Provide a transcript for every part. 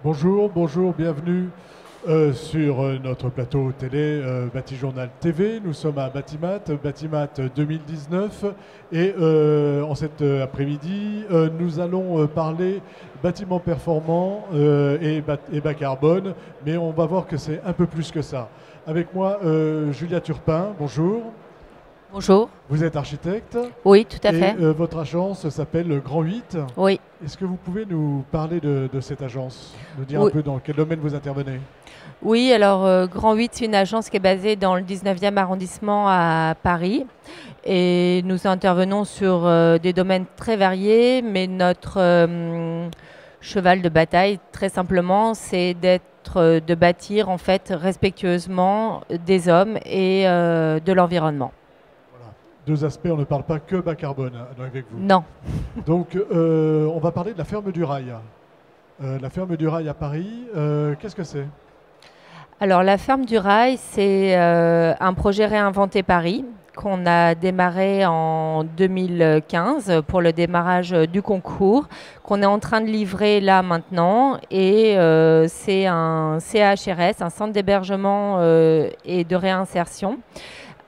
Bonjour, bonjour, bienvenue sur notre plateau télé Batijournal TV. Nous sommes à Batimat 2019 et en cet après-midi, nous allons parler bâtiments performants et bas carbone, mais on va voir que c'est un peu plus que ça. Avec moi, Julia Turpin, bonjour. Bonjour. Vous êtes architecte Oui, tout à et fait. votre agence s'appelle le Grand 8. Oui. Est-ce que vous pouvez nous parler de cette agence, nous dire un Oui, peu dans quel domaine vous intervenez? oui, alors Grand 8, c'est une agence qui est basée dans le 19e arrondissement à Paris. Et nous intervenons sur des domaines très variés, mais notre cheval de bataille, très simplement, c'est de bâtir en fait respectueusement des hommes et de l'environnement. Voilà. Deux aspects, on ne parle pas que bas carbone avec vous. Non. Donc, on va parler de la ferme du rail. La ferme du rail à Paris, qu'est-ce que c'est? Alors la ferme du rail, c'est un projet Réinventer Paris qu'on a démarré en 2015 pour le démarrage du concours, qu'on est en train de livrer là maintenant. Et c'est un CHRS, un centre d'hébergement et de réinsertion,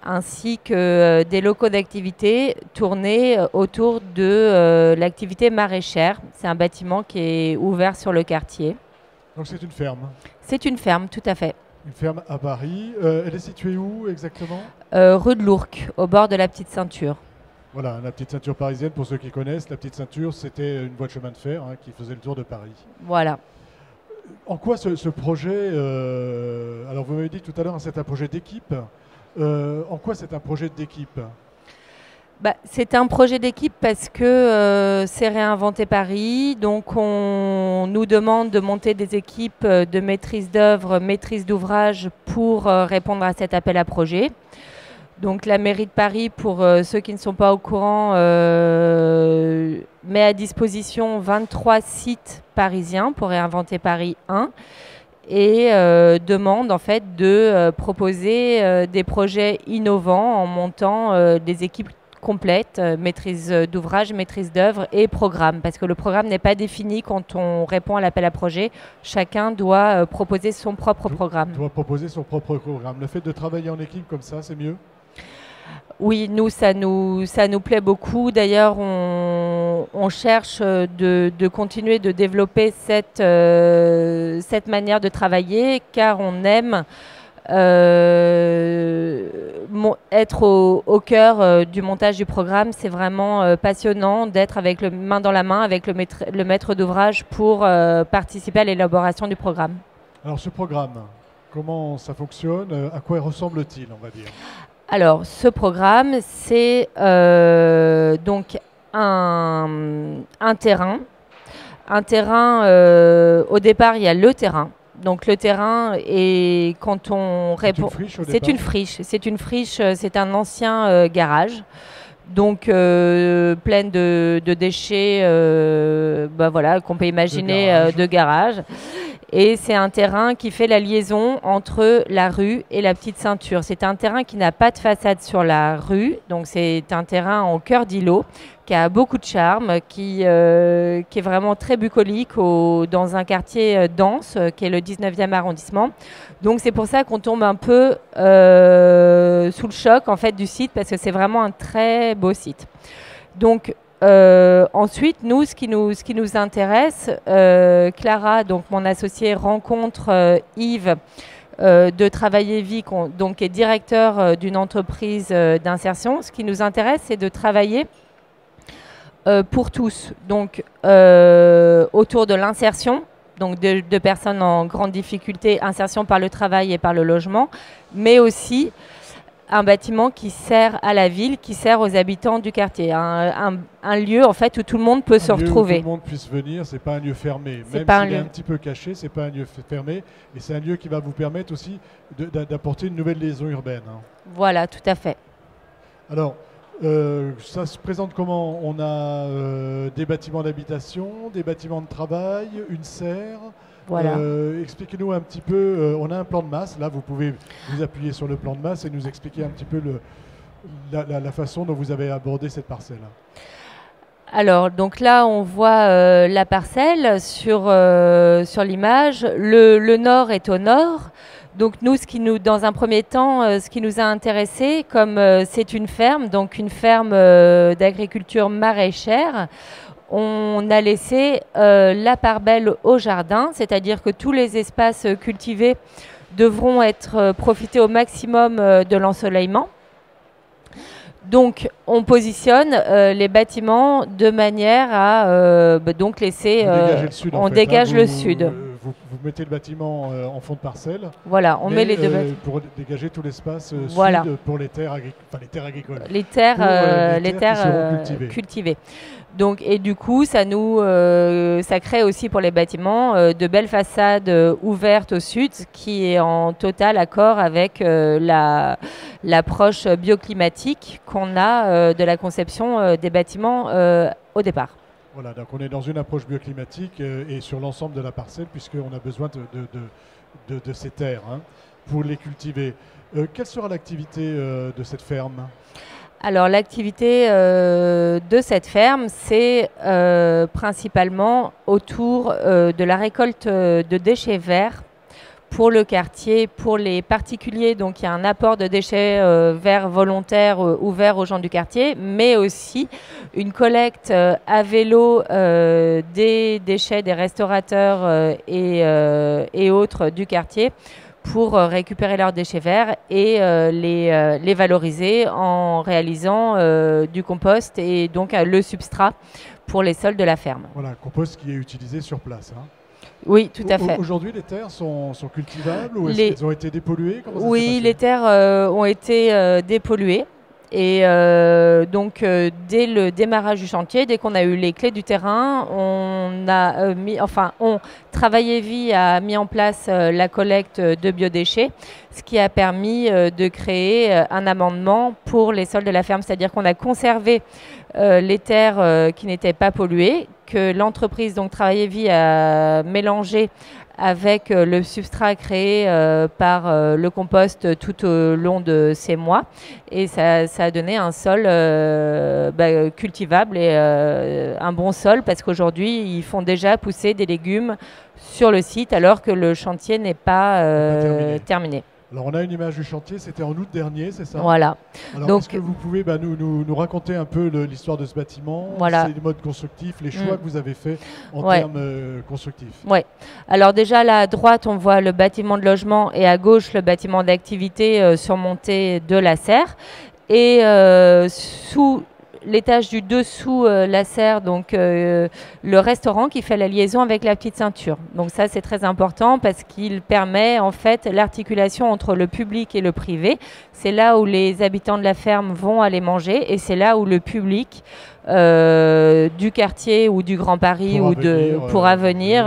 ainsi que des locaux d'activité tournés autour de l'activité maraîchère. C'est un bâtiment qui est ouvert sur le quartier. Donc c'est une ferme. C'est une ferme, tout à fait. Une ferme à Paris. Elle est située où exactement? Rue de l'Ourcq, au bord de la Petite Ceinture. Voilà, la petite ceinture parisienne, pour ceux qui connaissent, la petite ceinture, c'était une voie de chemin de fer qui faisait le tour de Paris. Voilà. En quoi ce projet, alors vous m'avez dit tout à l'heure, c'est un projet d'équipe. En quoi c'est un projet d'équipe? Bah, c'est un projet d'équipe parce que c'est Réinventer Paris. Donc on nous demande de monter des équipes de maîtrise d'œuvre, maîtrise d'ouvrage pour répondre à cet appel à projet. Donc la mairie de Paris, pour ceux qui ne sont pas au courant, met à disposition 23 sites parisiens pour Réinventer Paris 1 et demande en fait de proposer des projets innovants en montant des équipes complètes, maîtrise d'ouvrage, maîtrise d'œuvre et programme. Parce que le programme n'est pas défini quand on répond à l'appel à projet. Chacun doit proposer son propre programme. Doit proposer son propre programme. Le fait de travailler en équipe comme ça, c'est mieux? Oui, nous, ça nous plaît beaucoup. D'ailleurs, on cherche de continuer de développer cette manière de travailler, car on aime être au cœur du montage du programme. C'est vraiment passionnant d'être avec main dans la main avec le maître d'ouvrage pour participer à l'élaboration du programme. Alors ce programme, comment ça fonctionne? À quoi ressemble-t-il, on va dire? Alors, ce programme, c'est donc un terrain. Un terrain, au départ, il y a le terrain. Donc le terrain, et quand on répond... C'est une friche, c'est une friche, c'est un ancien garage. Donc pleine de déchets voilà, qu'on peut imaginer de garage. Et c'est un terrain qui fait la liaison entre la rue et la Petite Ceinture. C'est un terrain qui n'a pas de façade sur la rue, donc c'est un terrain en cœur d'îlot qui a beaucoup de charme, qui est vraiment très bucolique dans un quartier dense qui est le 19e arrondissement. Donc c'est pour ça qu'on tombe un peu sous le choc en fait du site, parce que c'est vraiment un très beau site. Donc ensuite, nous, ce qui nous intéresse, Clara, donc mon associée, rencontre Yves de Travailler Vie, donc qui est directeur d'une entreprise d'insertion. Ce qui nous intéresse, c'est de travailler pour tous, donc autour de l'insertion, donc de personnes en grande difficulté, insertion par le travail et par le logement, mais aussi un bâtiment qui sert à la ville, qui sert aux habitants du quartier. Un lieu en fait où tout le monde peut se retrouver. Où tout le monde puisse venir, c'est pas un lieu fermé. Même s'il est un petit peu caché, c'est pas un lieu fermé. Et c'est un lieu qui va vous permettre aussi d'apporter une nouvelle liaison urbaine. Voilà, tout à fait. Alors, ça se présente comment? On a des bâtiments d'habitation, des bâtiments de travail, une serre. Voilà. Expliquez-nous un petit peu, on a un plan de masse, là vous pouvez vous appuyer sur le plan de masse et nous expliquer un petit peu la façon dont vous avez abordé cette parcelle. Alors, donc là, on voit la parcelle sur l'image. Le nord est au nord. Donc nous, dans un premier temps, ce qui nous a intéressé, comme c'est une ferme, donc une ferme d'agriculture maraîchère, on a laissé la part belle au jardin, c'est-à-dire que tous les espaces cultivés devront être profités au maximum de l'ensoleillement. Donc, on positionne les bâtiments de manière à donc laisser. On dégage le sud. Vous mettez le bâtiment en fond de parcelle. Voilà, on met les deux bâtiments. Pour dégager tout l'espace sud pour les terres agricoles. Les terres cultivées. Donc, et du coup, ça crée aussi pour les bâtiments de belles façades ouvertes au sud, qui est en total accord avec l'approche bioclimatique qu'on a de la conception des bâtiments au départ. Voilà, donc on est dans une approche bioclimatique et sur l'ensemble de la parcelle, puisqu'on a besoin de ces terres pour les cultiver. Quelle sera l'activité de cette ferme ? Alors l'activité de cette ferme, c'est principalement autour de la récolte de déchets verts pour le quartier, pour les particuliers. Donc il y a un apport de déchets verts volontaires ouverts aux gens du quartier, mais aussi une collecte à vélo des déchets des restaurateurs et autres du quartier pour récupérer leurs déchets verts et les valoriser en réalisant du compost et donc le substrat pour les sols de la ferme. Voilà, compost qui est utilisé sur place. Oui, tout à fait. Aujourd'hui, les terres sont cultivables ou est-ce qu'elles ont été dépolluées ? Oui, les terres ont été dépolluées. Et donc, dès le démarrage du chantier, dès qu'on a eu les clés du terrain, Travailler Vie a mis en place la collecte de biodéchets, ce qui a permis de créer un amendement pour les sols de la ferme. C'est-à-dire qu'on a conservé les terres qui n'étaient pas polluées, que l'entreprise, donc Travailler Vie, a mélangé avec le substrat créé par le compost tout au long de ces mois. Et ça a donné un sol cultivable et un bon sol, parce qu'aujourd'hui, ils font déjà pousser des légumes sur le site alors que le chantier n'est pas terminé. Alors on a une image du chantier, c'était en août dernier, c'est ça ? Voilà. Alors est-ce que vous pouvez nous raconter un peu l'histoire de ce bâtiment, les modes constructifs, les choix que vous avez faits en termes constructifs ? Oui. Alors déjà là à droite on voit le bâtiment de logement et à gauche le bâtiment d'activité surmonté de la serre. Et sous l'étage du dessous la serre, donc le restaurant qui fait la liaison avec la petite ceinture. Donc ça c'est très important parce qu'il permet en fait l'articulation entre le public et le privé. C'est là où les habitants de la ferme vont aller manger et c'est là où le public du quartier ou du Grand Paris pourra venir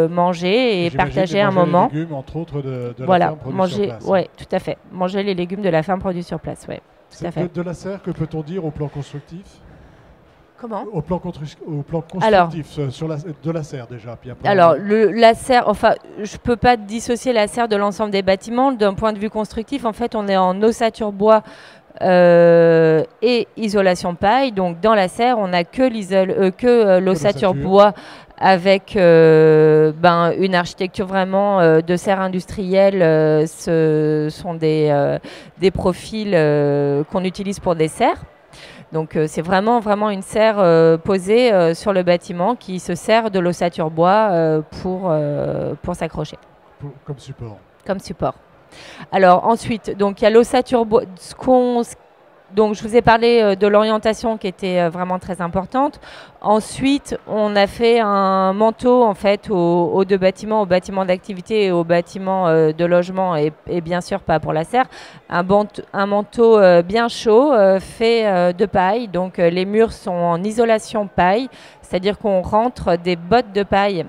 manger et partager un moment. Les légumes, entre autres, de la ferme produits sur place. Oui, tout à fait. Manger les légumes de la ferme produits sur place, oui. De la serre, que peut-on dire au plan constructif ? Comment ? Au plan constructif, de la serre déjà. Puis après, alors, la serre, enfin, je ne peux pas dissocier la serre de l'ensemble des bâtiments. D'un point de vue constructif, en fait, on est en ossature bois et isolation paille. Donc, dans la serre, on n'a que l'ossature bois avec une architecture vraiment de serre industrielle. Ce sont des profils qu'on utilise pour des serres. Donc c'est vraiment une serre posée sur le bâtiment qui se sert de l'ossature bois pour s'accrocher. Comme support. Comme support. Alors ensuite, donc il y a l'ossature bois. Donc je vous ai parlé de l'orientation qui était vraiment très importante. Ensuite, on a fait un manteau en fait aux deux bâtiments, au bâtiment d'activité et au bâtiment de logement et bien sûr pas pour la serre. Un manteau bien chaud fait de paille. Donc les murs sont en isolation paille, c'est-à-dire qu'on rentre des bottes de paille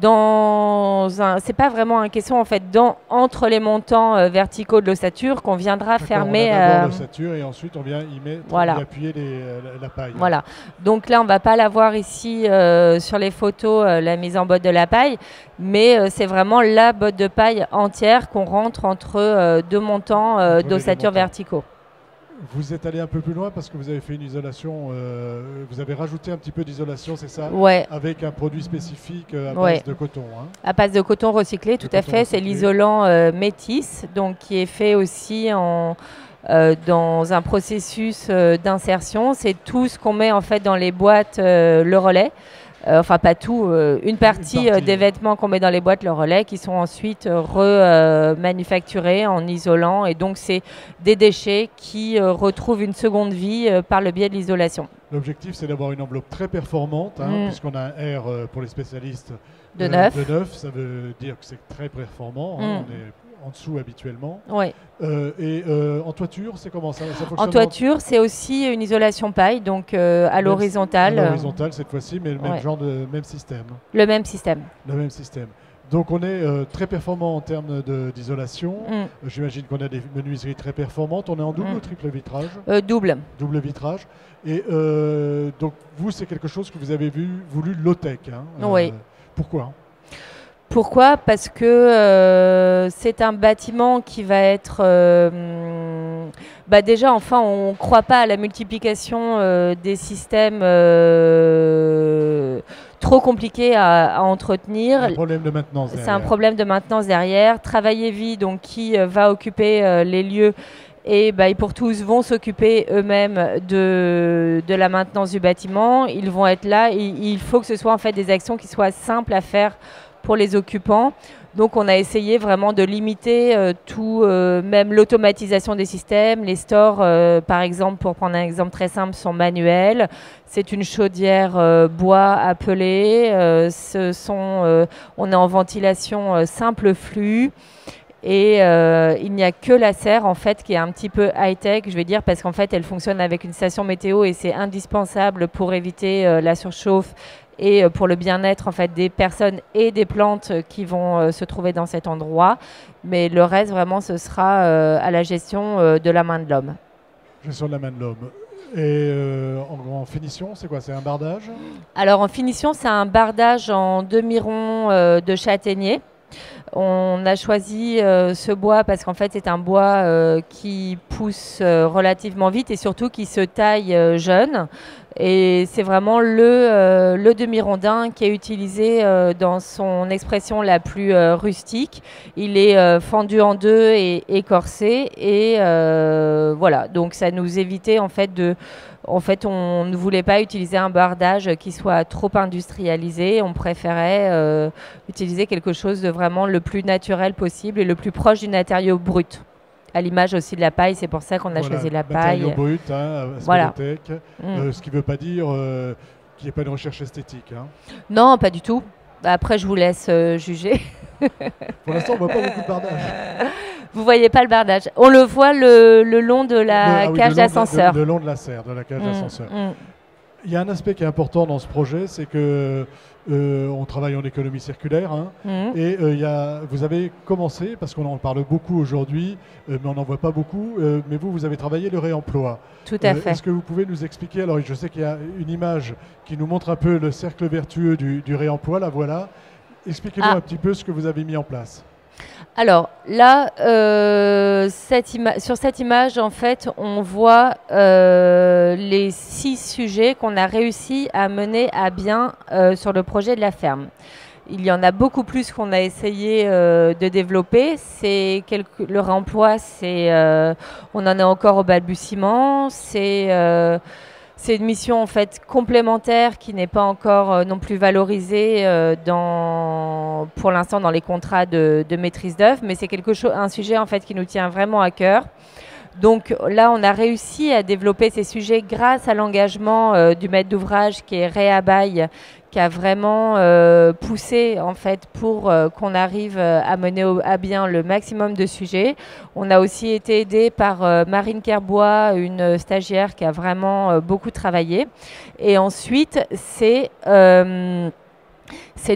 c'est pas vraiment un caisson en fait, entre les montants verticaux de l'ossature qu'on viendra fermer. On a d'abord l'ossature et ensuite on vient y mettre, y appuyer la paille. Voilà. Donc là on va pas la voir ici sur les photos, la mise en botte de la paille, mais c'est vraiment la botte de paille entière qu'on rentre entre deux montants d'ossature verticaux. Vous êtes allé un peu plus loin parce que vous avez fait une isolation, vous avez rajouté un petit peu d'isolation, c'est ça? Ouais. Avec un produit spécifique à base de coton. Hein. À base de coton recyclé, tout à fait. C'est l'isolant Métis, donc qui est fait aussi dans un processus d'insertion. C'est tout ce qu'on met en fait dans les boîtes le relais. Enfin, pas tout, une partie des vêtements qu'on met dans les boîtes le relais qui sont ensuite remanufacturés en isolant. Et donc, c'est des déchets qui retrouvent une seconde vie par le biais de l'isolation. L'objectif, c'est d'avoir une enveloppe très performante, hein, puisqu'on a un R pour les spécialistes de neuf. Ça veut dire que c'est très performant. Hein, on est en dessous habituellement. Oui. En toiture, c'est comment ça fonctionne? En toiture, c'est aussi une isolation paille, donc à l'horizontale. À l'horizontale cette fois-ci, mais le même genre de même système. Le même système. Le même système. Donc on est très performant en termes d'isolation. J'imagine qu'on a des menuiseries très performantes. On est en double ou triple vitrage? Double. Double vitrage. Et donc vous, c'est quelque chose que vous avez voulu low-tech. Hein, oui. Pourquoi? Pourquoi? Parce que c'est un bâtiment qui va être... déjà, enfin, on ne croit pas à la multiplication des systèmes trop compliqués à entretenir. C'est un problème de maintenance derrière. C'est un problème de maintenance derrière. Travailler Vie, donc, qui va occuper les lieux et pour tous vont s'occuper eux-mêmes de la maintenance du bâtiment. Ils vont être là. Il faut que ce soit en fait des actions qui soient simples à faire pour les occupants. Donc on a essayé vraiment de limiter tout, même l'automatisation des systèmes. Les stores, par exemple, pour prendre un exemple très simple, sont manuels. C'est une chaudière bois à peler. On est en ventilation simple flux. Et il n'y a que la serre en fait qui est un petit peu high-tech, je vais dire, parce qu'en fait elle fonctionne avec une station météo et c'est indispensable pour éviter la surchauffe et pour le bien-être en fait des personnes et des plantes qui vont se trouver dans cet endroit. Mais le reste vraiment ce sera à la gestion de la main de l'homme. Gestion de la main de l'homme. Et en finition, c'est quoi? C'est un bardage? Alors en finition, c'est un bardage en demi-rond de châtaignier. On a choisi ce bois parce qu'en fait c'est un bois qui pousse relativement vite et surtout qui se taille jeune. Et c'est vraiment le demi-rondin qui est utilisé dans son expression la plus rustique. Il est fendu en deux et écorcé. Et voilà, donc ça nous évitait en fait on ne voulait pas utiliser un bardage qui soit trop industrialisé. On préférait utiliser quelque chose de vraiment le plus naturel possible et le plus proche du matériau brut. À l'image aussi de la paille, c'est pour ça qu'on a choisi la paille. Matériau brut, hein, voilà. Ce qui ne veut pas dire qu'il n'y ait pas de recherche esthétique. Hein. Non, pas du tout. Après, je vous laisse juger. Pour l'instant, on ne voit pas beaucoup de bardage. Vous voyez pas le bardage. On le voit le long de la cage d'ascenseur. Le long de la serre, de la cage d'ascenseur. Il y a un aspect qui est important dans ce projet, c'est que on travaille en économie circulaire. Hein, et vous avez commencé, parce qu'on en parle beaucoup aujourd'hui, mais on n'en voit pas beaucoup, mais vous avez travaillé le réemploi. Tout à fait. Est-ce que vous pouvez nous expliquer, alors je sais qu'il y a une image qui nous montre un peu le cercle vertueux du réemploi, la voilà. Expliquez-nous un petit peu ce que vous avez mis en place. Alors là, sur cette image, en fait, on voit les 6 sujets qu'on a réussi à mener à bien sur le projet de la ferme. Il y en a beaucoup plus qu'on a essayé de développer. Le réemploi, on en est encore au balbutiement. C'est une mission en fait complémentaire qui n'est pas encore non plus valorisée pour l'instant dans les contrats de maîtrise d'œuvre, mais c'est un sujet en fait qui nous tient vraiment à cœur. Donc là, on a réussi à développer ces sujets grâce à l'engagement du maître d'ouvrage qui est Réa Baye, qui a vraiment poussé en fait pour qu'on arrive à mener à bien le maximum de sujets. On a aussi été aidé par Marine Kerbois, une stagiaire qui a vraiment beaucoup travaillé. Et ensuite, c'est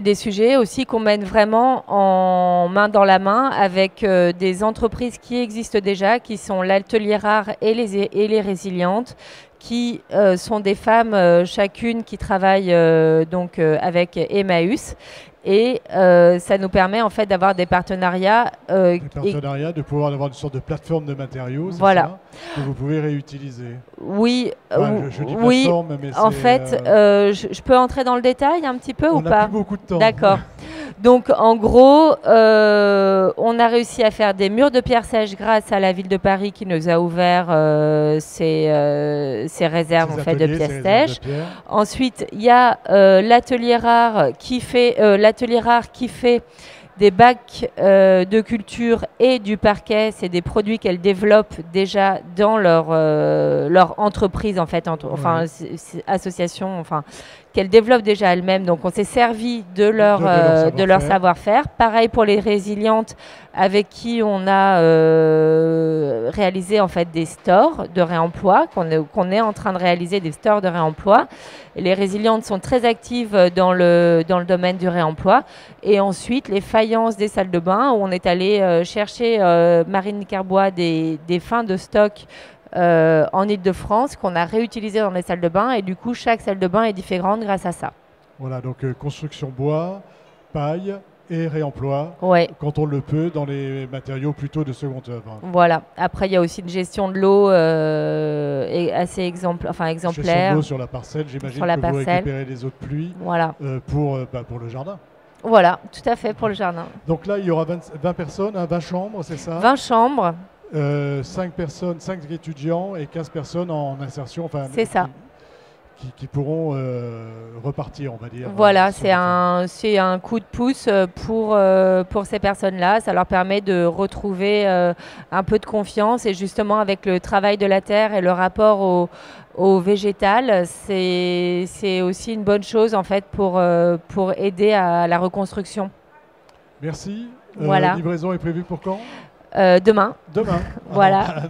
des sujets aussi qu'on mène vraiment en main dans la main avec des entreprises qui existent déjà, qui sont l'Atelier Rare et les Résilientes, qui sont des femmes chacune qui travaillent donc avec Emmaüs. Et ça nous permet en fait d'avoir des partenariats. Des partenariats, de pouvoir avoir une sorte de plateforme de matériaux, voilà, ça, que vous pouvez réutiliser. Oui, je dis oui. plateforme, mais En fait, je peux entrer dans le détail un petit peu ou on pas? n'a plus beaucoup de temps. D'accord. Donc en gros, on a réussi à faire des murs de pierre sèche grâce à la ville de Paris qui nous a ouvert ses réserves en fait, de pièces sèches. Ensuite, il y a l'atelier rare qui fait des bacs de culture et du parquet. C'est des produits qu'elles développent déjà dans leur entreprise, en fait, association, qu'elles développent déjà elles-mêmes. Donc, on s'est servi de leur savoir-faire. Pareil pour les résilientes, avec qui on a réalisé en fait des stores de réemploi, qu'on est en train de réaliser des stores de réemploi. Et les résilientes sont très actives dans le domaine du réemploi. Et ensuite, les faïences des salles de bain, où on est allé chercher, Marine Carbois, des fins de stock en Ile-de-France qu'on a réutilisées dans les salles de bain. Et du coup, chaque salle de bain est différente grâce à ça. Voilà, donc construction bois, paille et réemploi, ouais, quand on le peut, dans les matériaux plutôt de seconde œuvre. Voilà. Après, il y a aussi une gestion de l'eau assez exemplaire. Gestion de l'eau sur la parcelle, j'imagine que vous récupérez les eaux de pluie, voilà, pour le jardin. Voilà, tout à fait, pour le jardin. Donc là, il y aura 20 personnes, 20 chambres, c'est ça? 20 chambres. 5 personnes, 5 étudiants et 15 personnes en insertion. C'est ça. Qui pourront repartir, on va dire. Voilà, c'est un coup de pouce pour ces personnes-là. Ça leur permet de retrouver un peu de confiance. Et justement, avec le travail de la terre et le rapport au végétal, c'est aussi une bonne chose en fait pour aider à la reconstruction. Merci. Voilà. Livraison est prévue pour quand? Demain. Demain. Voilà.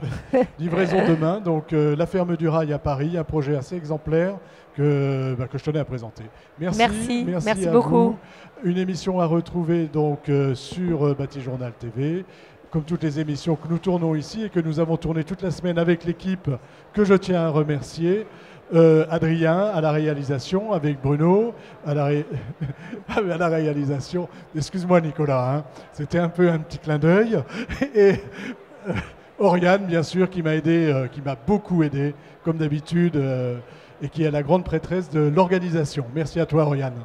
Livraison demain. Donc la ferme du rail à Paris, un projet assez exemplaire que je tenais à présenter. Merci beaucoup. Vous. Une émission à retrouver donc sur Batijournal TV, comme toutes les émissions que nous tournons ici et que nous avons tourné toute la semaine avec l'équipe que je tiens à remercier. Adrien à la réalisation, avec Bruno à la réalisation. Excuse-moi Nicolas, hein, c'était un peu un petit clin d'œil. Et Oriane, bien sûr, qui m'a aidé, qui m'a beaucoup aidé, comme d'habitude, et qui est la grande prêtresse de l'organisation. Merci à toi, Oriane.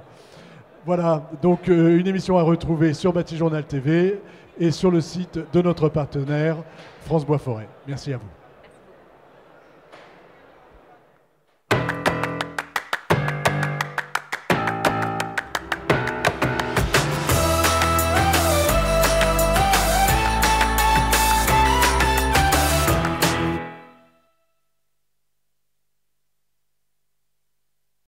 Voilà, donc une émission à retrouver sur Batijournal TV et sur le site de notre partenaire France Bois Forêt. Merci à vous.